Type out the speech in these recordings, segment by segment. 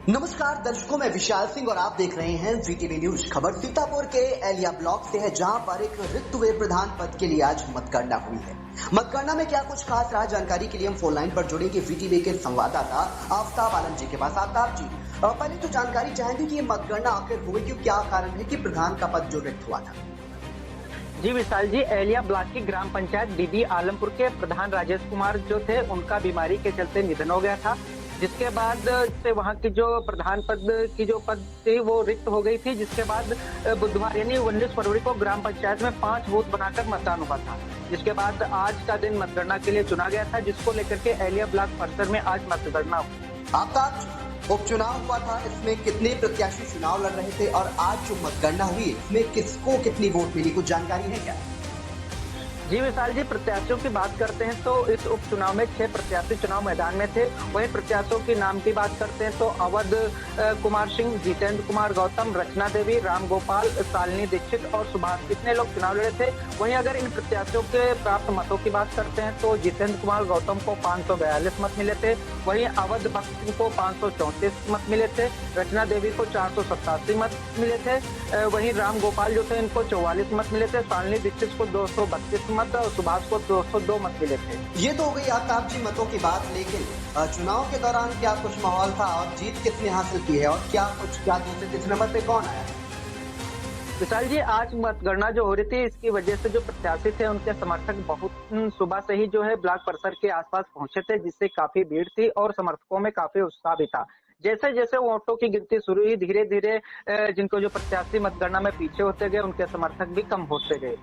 नमस्कार दर्शकों, मैं विशाल सिंह और आप देख रहे हैं वीटीवी न्यूज। खबर सीतापुर के एलिया ब्लॉक से है, जहां पर एक रिक्त हुए प्रधान पद के लिए आज मतगणना हुई है। मतगणना में क्या कुछ खास रहा, जानकारी के लिए हम फोन लाइन पर जुड़ेंगे वीटीवी के संवाददाता आफ्ताब आलम जी के पास। आफ्ताब जी, पहले तो जानकारी चाहेंगे कि ये मतगणना आखिर हुई क्यों, क्या कारण है कि प्रधान का पद जो रिक्त हुआ था। जी विशाल जी, एलिया ब्लॉक की ग्राम पंचायत डीडी आलमपुर के प्रधान राजेश कुमार जो थे, उनका बीमारी के चलते निधन हो गया था, जिसके बाद से वहां की जो प्रधान पद की जो पद थी वो रिक्त हो गई थी। जिसके बाद बुधवार यानी 19 फरवरी को ग्राम पंचायत में 5 बूथ बनाकर मतदान हुआ था। जिसके बाद आज का दिन मतगणना के लिए चुना गया था, जिसको लेकर के एलिया ब्लॉक परिसर में आज मतगणना हुई। आफ्ताब, उपचुनाव हुआ था, इसमें कितने प्रत्याशी चुनाव लड़ रहे थे और आज जो मतगणना हुई इसमें किसको कितनी वोट मिली, कुछ जानकारी है क्या? जी विशाल जी, प्रत्याशियों की बात करते हैं तो इस उपचुनाव में 6 प्रत्याशी चुनाव मैदान में थे। वहीं प्रत्याशियों के नाम की बात करते हैं तो अवध कुमार सिंह, जितेंद्र कुमार गौतम, रचना देवी, राम गोपाल, शालिनी दीक्षित और सुभाष, इतने लोग चुनाव लड़े थे। वहीं अगर इन प्रत्याशियों के प्राप्त मतों की बात करते हैं तो जितेंद्र कुमार गौतम को 542 मत मिले थे। वहीं अवध भक्त सिंह को 534 मत मिले थे। रचना देवी को 487 मत मिले थे। वहीं राम गोपाल जो थे, इनको 44 मत मिले थे। शालिनी दीक्षित को 232 मत और सुभाष को 202 मत मिले थे। ये तो हो गई आफ्ताब जी मतों की बात, लेकिन चुनाव के दौरान क्या कुछ माहौल था और जीत किसने हासिल की है और क्या दूसरे तीसरे नंबर पे कौन आया? विशाल जी, आज मतगणना जो हो रही थी, इसकी वजह से जो प्रत्याशी थे उनके समर्थक बहुत सुबह से ही जो है ब्लॉक परिसर के आसपास पहुंचे थे, जिससे काफी भीड़ थी और समर्थकों में काफी उत्साह भी था। जैसे जैसे वोटों की गिनती शुरू हुई, धीरे धीरे जिनको जो प्रत्याशी मतगणना में पीछे होते गए, उनके समर्थक भी कम होते गए।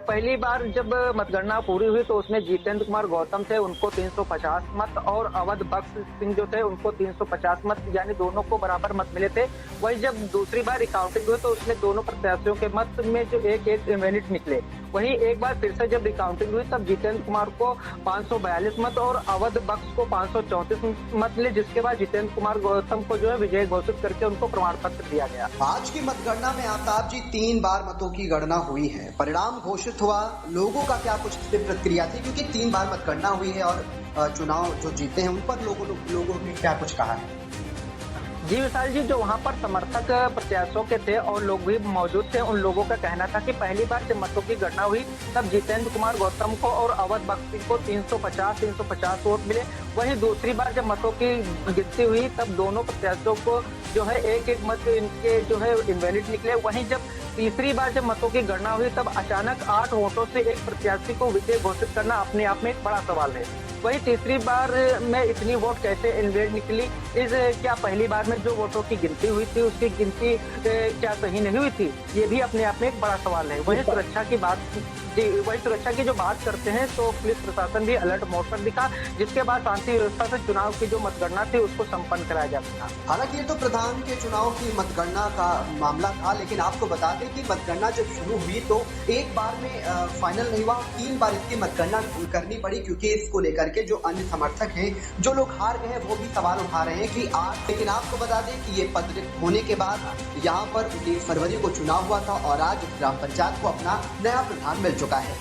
पहली बार जब मतगणना पूरी हुई तो उसमें जितेंद्र कुमार गौतम थे, उनको 350 मत और अवध भक्त सिंह जो थे उनको 350 मत, यानी दोनों को बराबर मत मिले थे। वही जब दूसरी बार रिकाउंटिंग हुई तो उसमें दोनों प्रत्याशियों के मत में जो एक यूनिट निकले। वहीं एक बार फिर से जब रिकाउंटिंग हुई तब जितेंद्र कुमार को 542 मत और अवध बख्श को 534 मत मिले, जिसके बाद जितेंद्र कुमार गौतम को जो है विजय घोषित करके उनको प्रमाण पत्र दिया गया। आज की मतगणना में आफ्ताब जी 3 बार मतों की गणना हुई है, परिणाम घोषित हुआ, लोगों का क्या कुछ प्रतिक्रिया थी, क्योंकि 3 बार मतगणना हुई है और चुनाव जो जीते हैं उन पर लोगों ने क्या कुछ कहा है? जी विशाल जी, जो वहां पर समर्थक प्रत्याशियों के थे और लोग भी मौजूद थे, उन लोगों का कहना था कि पहली बार जब मतों की गणना हुई तब जितेंद्र कुमार गौतम को और अवध भक्त सिंह को 350 वोट मिले। वहीं दूसरी बार जब मतों की गिनती हुई तब दोनों प्रत्याशियों को जो है एक मत इनके जो है इनवैलिड निकले। वहीं जब तीसरी बार जब मतों की गणना हुई तब अचानक 8 वोटों से एक प्रत्याशी को विजय घोषित करना अपने आप में एक बड़ा सवाल है। वही तीसरी बार में इतनी वोट कैसे इनवैलिड निकली, क्या पहली बार में जो वोटों की गिनती हुई थी उसकी गिनती क्या सही नहीं हुई थी, ये भी अपने आप में एक बड़ा सवाल है। वही सुरक्षा की जो बात करते हैं तो पुलिस प्रशासन भी अलर्ट मोड पर दिखा, जिसके बाद शांति व्यवस्था से चुनाव की जो मतगणना थी उसको संपन्न कराया जा सका। हालांकि ये तो प्रधान के चुनाव की मतगणना का मामला था, लेकिन आपको बता दें कि मतगणना जब शुरू हुई तो एक बार में फाइनल नहीं हुआ, 3 बार इसकी मतगणना करनी पड़ी, क्योंकि इसको लेकर के जो अन्य समर्थक हैं, जो लोग हार गए हैं, वो भी सवाल उठा रहे हैं कि आज। लेकिन आपको बता दें कि ये पद रिक्त होने के बाद यहाँ पर 19 फरवरी को चुनाव हुआ था और आज ग्राम पंचायत को अपना नया प्रधान मिल चुका है।